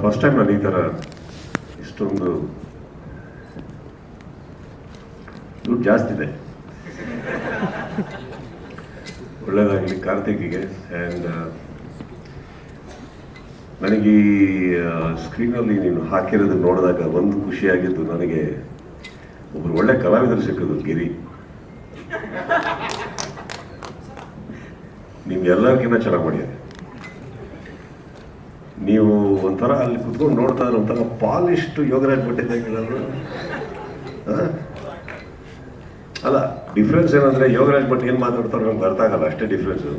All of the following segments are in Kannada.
ಫಸ್ಟ್ ಟೈಮ್ ನಾನು ಈ ಥರ ಇಷ್ಟೊಂದು ದುಡ್ಡು ಜಾಸ್ತಿ ಇದೆ. ಒಳ್ಳೆಯದಾಗಲಿ ಕಾರ್ತಿಕ್ಗೆ. ಆ್ಯಂಡ್ ನನಗೆ ಈ ಸ್ಕ್ರೀನಲ್ಲಿ ನೀನು ಹಾಕಿರೋದು ನೋಡಿದಾಗ ಒಂದು ಖುಷಿಯಾಗಿದ್ದು, ನನಗೆ ಒಬ್ಬರು ಒಳ್ಳೆ ಕಲಾವಿದರು ಸಿಕ್ಕಿದ್ರು, ಗಿರಿ. ನಿಮ್ಗೆ ಎಲ್ಲರಿಗಿಂತ ಚೆನ್ನಾಗಿ ಮಾಡಿದ್ದಾರೆ. ನೀವು ಒಂಥರ ಅಲ್ಲಿ ಕುತ್ಕೊಂಡು ನೋಡ್ತಾ ಇದ್ರೆ ಒಂಥರ ಪಾಲಿಷ್ಟು ಯೋಗರಾಜ್ ಭಟ್ಟಿದ್ದಂಗೆ. ಅಲ್ಲ, ಡಿಫ್ರೆನ್ಸ್ ಏನಂದರೆ ಯೋಗರಾಜ್ ಭಟ್ ಏನು ಮಾತಾಡ್ತಾರೋ ನಮ್ಗೆ ಅರ್ಥ ಆಗಲ್ಲ, ಅಷ್ಟೇ ಡಿಫ್ರೆನ್ಸು.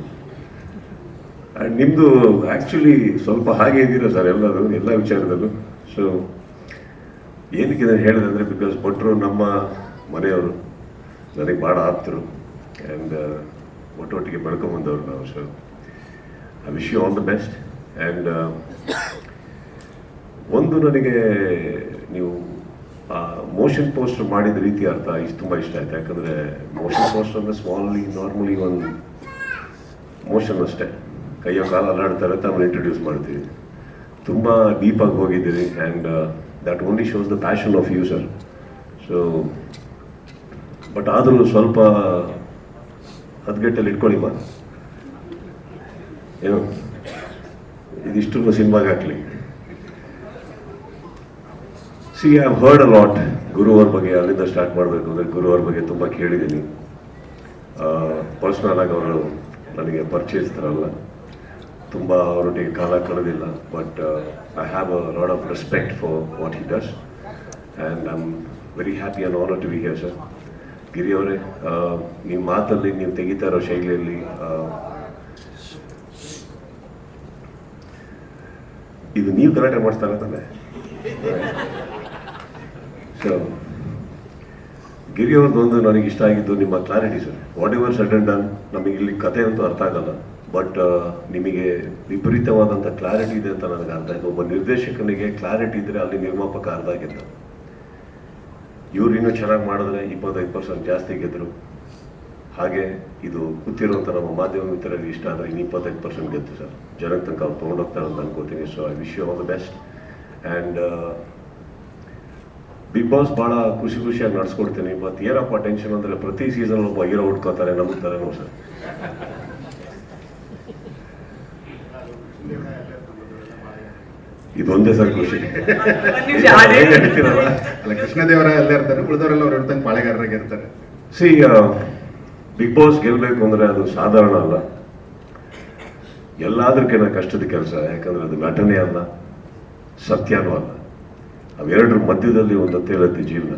ಆ್ಯಂಡ್ ನಿಮ್ಮದು ಆ್ಯಕ್ಚುಲಿ ಸ್ವಲ್ಪ ಹಾಗೆ ಇದ್ದೀರಾ ಸರ್ ಎಲ್ಲರೂ, ಎಲ್ಲ ವಿಚಾರದಲ್ಲೂ. ಸೊ ಏನಕ್ಕೆ ನಾನು ಹೇಳಿದೆ ಅಂದರೆ, ಬಿಕಾಸ್ ಭಟ್ರು ನಮ್ಮ ಮನೆಯವರು, ನನಗೆ ಭಾಳ ಆಪ್ತರು. ಆ್ಯಂಡ್ ಒಟ್ಟೊಟ್ಟಿಗೆ ಬೆಳ್ಕೊಂಬಂದವರು ನಾವು. So I wish you all the best. And ಒಂದು ನನಗೆ ನೀವು ಮೋಷನ್ ಪೋಸ್ಟರ್ ಮಾಡಿದ ರೀತಿ ಅರ್ಥ ತುಂಬ ಇಷ್ಟ ಆಯ್ತು. ಯಾಕಂದರೆ ಮೋಷನ್ ಪೋಸ್ಟರ್ ಅಂದರೆ ಸ್ಮಾಲಿ ನಾರ್ಮಲಿ ಒಂದು ಮೋಷನ್ ಅಷ್ಟೇ, ಕೈಯೋ ಕಾಲು ಅಲ್ಲಾಡ್ತಾರೆ ಅಂತ ಆಮೇಲೆ ಇಂಟ್ರೊಡ್ಯೂಸ್ ಮಾಡ್ತೀವಿ. ತುಂಬ ಡೀಪಾಗಿ ಹೋಗಿದ್ದೀರಿ. And that only shows the passion of you sir. So but ಆದರೂ ಸ್ವಲ್ಪ ಹದ್ಗೆಟ್ಟಲ್ಲಿ ಇಟ್ಕೊಳ್ಳಿ ಮಾತು, ಏನು ಇದಿಷ್ಟು ಸಿನಿಮಾಗೆ ಹಾಕ್ಲಿ. See I have heard a lot Guru ಅವ್ರ ಬಗ್ಗೆ. ಅಲ್ಲಿಂದ ಸ್ಟಾರ್ಟ್ ಮಾಡಬೇಕು ಅಂದರೆ ಗುರು ಅವ್ರ ಬಗ್ಗೆ ತುಂಬ ಕೇಳಿದ್ದೀನಿ. ಪರ್ಸ್ನಲ್ ಆಗಿ ಅವರು ನನಗೆ ಪರಿಚಯಿಸ್ತಾರಲ್ಲ, ತುಂಬ ಅವರೊಟ್ಟಿಗೆ ಕಾಲ ಕಳೆದಿಲ್ಲ. But I have a lot of respect for what he does. And I am very happy and honour to be here sir. Giri ಅವರೇ, ನಿಮ್ಮ ಮಾತಲ್ಲಿ ನೀವು ತೆಗಿತಾ ಇರೋ ಶೈಲಿಯಲ್ಲಿ ಇದು ನೀವು ಗಲಾಟೆ ಮಾಡಿಸ್ತಾರೆ ತಾನೆ. ಸೊ ಗಿರಿ ಅವ್ರದ್ದೊಂದು ನನಗೆ ಇಷ್ಟ ಆಗಿದ್ದು ನಿಮ್ಮ clarity sir. What ever said and done, ನಮಗೆ ಇಲ್ಲಿ ಕತೆ ಅಂತೂ ಅರ್ಥ ಆಗಲ್ಲ, ಬಟ್ ನಿಮಗೆ ವಿಪರೀತವಾದಂಥ ಕ್ಲಾರಿಟಿ ಇದೆ ಅಂತ ನನಗೆ ಅರ್ಥ ಆಯಿತು. ಒಬ್ಬ ನಿರ್ದೇಶಕನಿಗೆ ಕ್ಲಾರಿಟಿ ಇದ್ದರೆ ಅಲ್ಲಿ ನಿರ್ಮಾಪಕ ಅರ್ಧ ಗೆದ್ದ. ಇವ್ರು ಇನ್ನೂ ಚೆನ್ನಾಗಿ ಮಾಡಿದ್ರೆ 25% ಜಾಸ್ತಿ ಗೆದ್ದರು. ಹಾಗೆ ಇದು ಕೂತಿರುವಂಥ ನಮ್ಮ ಮಾಧ್ಯಮ ಮಿತ್ರರಿಗೆ ಇಷ್ಟ ಆದರೆ ಇನ್ನು 25% ಗೆದ್ದು ಸರ್. ಜನಕ್ಕೆ ತನಕ ಅವ್ರು ತೊಗೊಂಡೋಗ್ತಾರೆ ಅಂತ ಅನ್ಕೋತೀನಿ. So I wish you all the best. And big boss ಭಾಳ ಖುಷಿಯಾಗಿ ನಡೆಸ್ಕೊಡ್ತೀನಿ. ಮತ್ತು ಏನಪ್ಪ ಟೆನ್ಷನ್ ಅಂದರೆ, ಪ್ರತಿ ಸೀಸನ್ ಒಬ್ಬ ಹೀರೋ ಹುಡ್ಕೋತಾರೆ ನಮ್ಮ ಥರನೂ ಸರ್. ಇದೊಂದೇ ಸರ್ ಖುಷಿ. ಹೇಳ್ತೀರಲ್ಲ, ಅಲ್ಲ ಕೃಷ್ಣದೇವರ ಅಲ್ಲೇ ಇರ್ತಾರೆ, ಉಳಿದವರೆಲ್ಲ ಅವ್ರು ಇರ್ತಂಗೆ ಪಾಳೆಗಾರರಾಗಿ ಇರ್ತಾರೆ. ಸಿ ಬಿಗ್ ಬಾಸ್ ಗೆಲ್ಲಬೇಕು ಅಂದರೆ ಅದು ಸಾಧಾರಣ ಅಲ್ಲ, ಎಲ್ಲದಕ್ಕಿಂತ ಕಷ್ಟದ ಕೆಲಸ. ಯಾಕಂದರೆ ಅದು ನಟನೆ ಅಲ್ಲ, ಸತ್ಯನೂ ಅಲ್ಲ. ಅವೆರಡರ ಮಧ್ಯದಲ್ಲಿ ಒಂದು ತೇಲತ್ತೆ ಜೀವನ.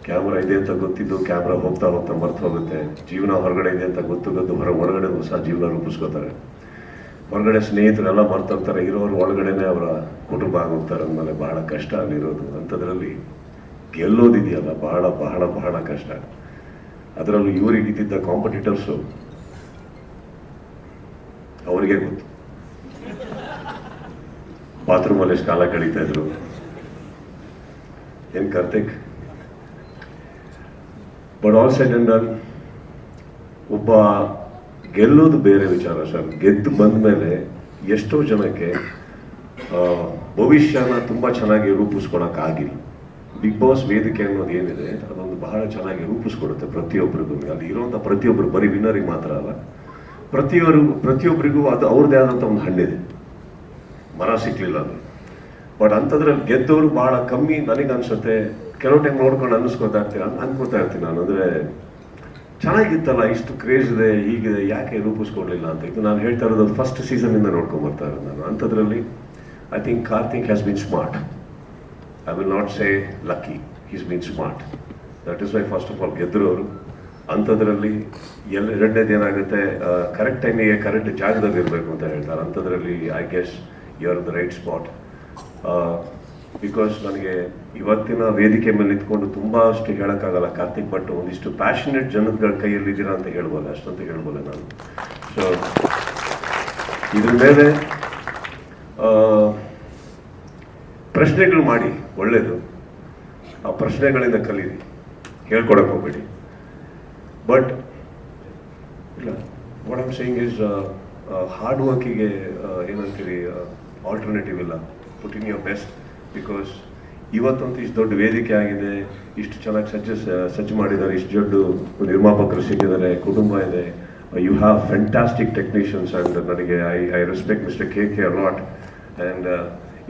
ಕ್ಯಾಮ್ರಾ ಇದೆ ಅಂತ ಗೊತ್ತಿದ್ದು ಕ್ಯಾಮ್ರಾ ಹೋಗ್ತಾ ಹೋಗ್ತಾ ಮರ್ತು ಹೋಗುತ್ತೆ. ಜೀವನ ಹೊರಗಡೆ ಇದೆ ಅಂತ ಗೊತ್ತು ಹೊರಗಡೆ ಹೊಸ ಜೀವನ ರೂಪಿಸ್ಕೋತಾರೆ. ಹೊರಗಡೆ ಸ್ನೇಹಿತರೆಲ್ಲ ಮರ್ತೋಗ್ತಾರೆ, ಇರೋರು ಒಳಗಡೆನೆ ಅವರ ಕುಟುಂಬ ಆಗೋಗ್ತಾರೆ. ಅಂದಮೇಲೆ ಬಹಳ ಕಷ್ಟ ಅಲ್ಲಿರೋದು. ಅಂಥದ್ರಲ್ಲಿ ಗೆಲ್ಲೋದಿದೆಯಲ್ಲ, ಬಹಳ ಬಹಳ ಬಹಳ ಕಷ್ಟ. ಅದರಲ್ಲೂ ಇವರಿಗಿದ್ದ ಕಾಂಪಿಟೇಟರ್ಸು ಅವರಿಗೆ ಗೊತ್ತು. ಬಾತ್ರೂಮಲ್ಲಿ ಎಷ್ಟು ಕಾಲ ಕಳೀತಾ ಇದ್ರು. ಏನು Karthik, but all said and done, ಒಬ್ಬ ಗೆಲ್ಲೋದು ಬೇರೆ ವಿಚಾರ ಸರ್. ಗೆದ್ದು ಬಂದ ಮೇಲೆ ಎಷ್ಟೋ ಜನಕ್ಕೆ ಭವಿಷ್ಯನ ತುಂಬ ಚೆನ್ನಾಗಿ ರೂಪಿಸ್ಕೊಳಕ್ಕಾಗಿಲ್ಲ. ಬಿಗ್ ಬಾಸ್ ವೇದಿಕೆ ಅನ್ನೋದು ಏನಿದೆ, ಅದೊಂದು ಬಹಳ ಚೆನ್ನಾಗಿ ರೂಪಿಸ್ಕೊಡುತ್ತೆ ಪ್ರತಿಯೊಬ್ಬರಿಗೂ. ಅಲ್ಲಿ ಇರುವಂಥ ಪ್ರತಿಯೊಬ್ಬರು, ಬರೀ ವಿನ್ನರಿಗೆ ಮಾತ್ರ ಅಲ್ಲ, ಪ್ರತಿಯೊಬ್ಬರಿಗೂ ಅದು ಅವ್ರದ್ದೇ ಆದಂಥ ಒಂದು ಹಣ್ಣಿದೆ. ಮರ ಸಿಕ್ಕಲಿಲ್ಲ ಅದು. ಬಟ್ ಅಂಥದ್ರಲ್ಲಿ ಗೆದ್ದವರು ಭಾಳ ಕಮ್ಮಿ ನನಗೆ ಅನಿಸುತ್ತೆ. ಕೆಲವು ಟೈಮ್ ನೋಡ್ಕೊಂಡು ಅನ್ಕೋತಾ ಇರ್ತೀನಿ ನಾನು, ಅಂದರೆ ಚೆನ್ನಾಗಿತ್ತಲ್ಲ, ಇಷ್ಟು ಕ್ರೇಜ್ ಇದೆ, ಹೀಗಿದೆ, ಯಾಕೆ ರೂಪಿಸ್ಕೊಡ್ಲಿಲ್ಲ ಅಂತ. ಇದು ನಾನು ಹೇಳ್ತಾ ಇರೋದು ಫಸ್ಟ್ ಸೀಸನ್ನಿಂದ ನೋಡ್ಕೊಂಬರ್ತಾ ಇರೋದು ನಾನು. ಅಂಥದ್ರಲ್ಲಿ I think Karthik has been smart. I will not say lucky, he's been smart. That is why first of all ಗೆದ್ದರು ಅವರು. ಅಂಥದ್ರಲ್ಲಿ ಎರಡನೇದು ಏನಾಗುತ್ತೆ, ಕರೆಕ್ಟ್ ಟೈಮಿಗೆ ಕರೆಕ್ಟ್ ಜಾಗದಲ್ಲಿ ಇರಬೇಕು ಅಂತ ಹೇಳ್ತಾರೆ. ಅಂಥದ್ರಲ್ಲಿ I guess you are the right spot. Because ನನಗೆ ಇವತ್ತಿನ ವೇದಿಕೆ ಮೇಲೆ ನಿಂತ್ಕೊಂಡು ತುಂಬ ಅಷ್ಟು ಹೇಳೋಕ್ಕಾಗಲ್ಲ ಕಾರ್ತಿಕ್, ಬಟ್ ಒಂದಿಷ್ಟು ಪ್ಯಾಷನೇಟ್ ಜನಗಳ ಕೈಯಲ್ಲಿದ್ದೀರಾ ಅಂತ ಹೇಳ್ಬೋದು, ಅಷ್ಟಂತ ಹೇಳ್ಬೋದು ನಾನು. ಸೊ ಇದ್ರ ಮೇಲೆ ಪ್ರಶ್ನೆಗಳು ಮಾಡಿ, ಒಳ್ಳೆಯದು. ಆ ಪ್ರಶ್ನೆಗಳಿಂದ ಕಲೀರಿ, ಹೇಳ್ಕೊಡಕ್ಕೆ ಹೋಗ್ಬೇಡಿ. ಬಟ್ ಇಲ್ಲ, what I'm saying is hard ವರ್ಕಿಗೆ ಏನಂತೀರಿ ಆಲ್ಟರ್ನೇಟಿವ್ ಇಲ್ಲ. Put in your best, because ಇವತ್ತಂತೂ ಇಷ್ಟು ದೊಡ್ಡ ವೇದಿಕೆ ಆಗಿದೆ, ಇಷ್ಟು ಚೆನ್ನಾಗಿ ಸಜ್ಜು ಮಾಡಿದ್ದಾರೆ, ಇಷ್ಟು ದೊಡ್ಡ ನಿರ್ಮಾಪಕರು ಸಿಕ್ಕಿದ್ದಾರೆ, ಕುಟುಂಬ ಇದೆ, you have fantastic technicians. And ನನಗೆ I respect mister K a lot. And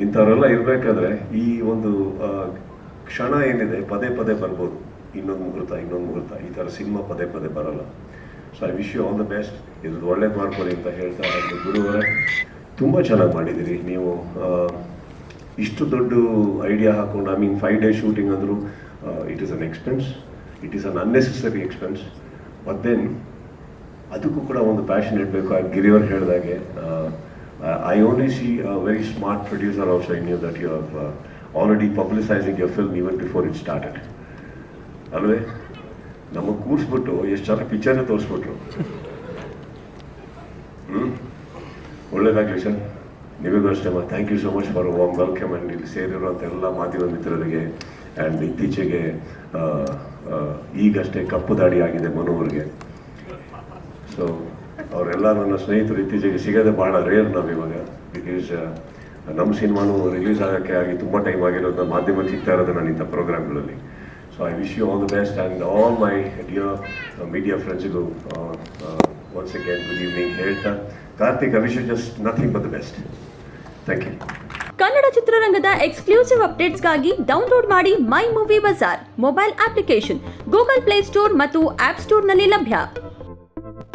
ಇಂಥವರೆಲ್ಲ ಇರಬೇಕಾದ್ರೆ ಈ ಒಂದು ಕ್ಷಣ ಏನಿದೆ ಪದೇ ಪದೇ ಬರ್ಬೋದು, ಇನ್ನೊಂದು ಮುಹೂರ್ತ, ಈ ಥರ ಸಿನಿಮಾ ಪದೇ ಪದೇ ಬರಲ್ಲ. So I wish you all the best, ಇದು ಒಳ್ಳೇದು ಮಾಡ್ಕೊಳ್ಳಿ ಅಂತ ಹೇಳ್ತಾ, ಗುರುವರೇ ತುಂಬ ಚೆನ್ನಾಗಿ ಮಾಡಿದ್ದೀರಿ ನೀವು. ಇಷ್ಟು ದೊಡ್ಡ ಐಡಿಯಾ ಹಾಕೊಂಡು, ಐ ಮೀನ್ 5 days ಶೂಟಿಂಗ್ ಅಂದರು, it is an expense, it is an unnecessary expense. But then ಅದಕ್ಕೂ ಕೂಡ ಒಂದು ಪ್ಯಾಷನ್ ಇಡಬೇಕು. ಗಿರಿಯವ್ರು ಹೇಳಿದಾಗೆ, I only see a very smart producer also in you, that you have already publicising your film even before it started. ಅಲ್ವೇ, ನಮಗೆ ಕೂರಿಸ್ಬಿಟ್ಟು ಎಷ್ಟು ಚೆನ್ನಾಗಿ ಪಿಕ್ಚರ್ನೇ ತೋರಿಸ್ಬಿಟ್ರು. ಒಳ್ಳೇದಾಗಲಿ ಸರ್, ನಿಮಗೂ ಅಷ್ಟೇ. Thank you so much for warm welcome. And ಇಲ್ಲಿ ಸೇರಿರುವಂಥ ಎಲ್ಲ ಮಾಧ್ಯಮ ಮಿತ್ರರಿಗೆ, ಆ್ಯಂಡ್ ಇತ್ತೀಚೆಗೆ ಈಗಷ್ಟೇ ಕಪ್ಪು ದಾಡಿ ಆಗಿದೆ ಮನೋವ್ರಿಗೆ. ಸೊ ಅವರೆಲ್ಲ ನನ್ನ ಸ್ನೇಹಿತರು ಇತ್ತೀಚೆಗೆ ಸಿಗೋದೇ ಭಾಳ ರೇರ್ ನಾವಿವಾಗ, ಬಿಕಾಸ್ ನಮ್ಮ ಸಿನಿಮಾನು ರಿಲೀಸ್ ಆಗೋಕ್ಕೆ ಆಗಿ ತುಂಬ ಟೈಮ್ ಆಗಿರೋದನ್ನ ಮಾಧ್ಯಮಕ್ಕೆ ಸಿಗ್ತಾ ಇರೋದು ನಾನು ಇಂಥ ಪ್ರೋಗ್ರಾಮ್ಗಳಲ್ಲಿ. So I wish you all the best and all my dear media ಫ್ರೆಂಡ್ಸಿಗೂ ಒನ್ಸ್ ಅಗೇನ್ ಗುಡ್ ಈವ್ನಿಂಗ್ ಹೇಳ್ತಾ, Karthik, I wish you just nothing but the best. Thank you. Kannada ಚಿತ್ರರಂಗದ ಎಕ್ಸ್ಕ್ಲೂಸಿವ್ ಅಪ್ಡೇಟ್ಸ್ಗಾಗಿ ಡೌನ್ಲೋಡ್ ಮಾಡಿ My Movie Bazaar mobile application Google Play store ಮತ್ತು ಆಪ್ ಸ್ಟೋರ್ನಲ್ಲಿ ಲಭ್ಯ.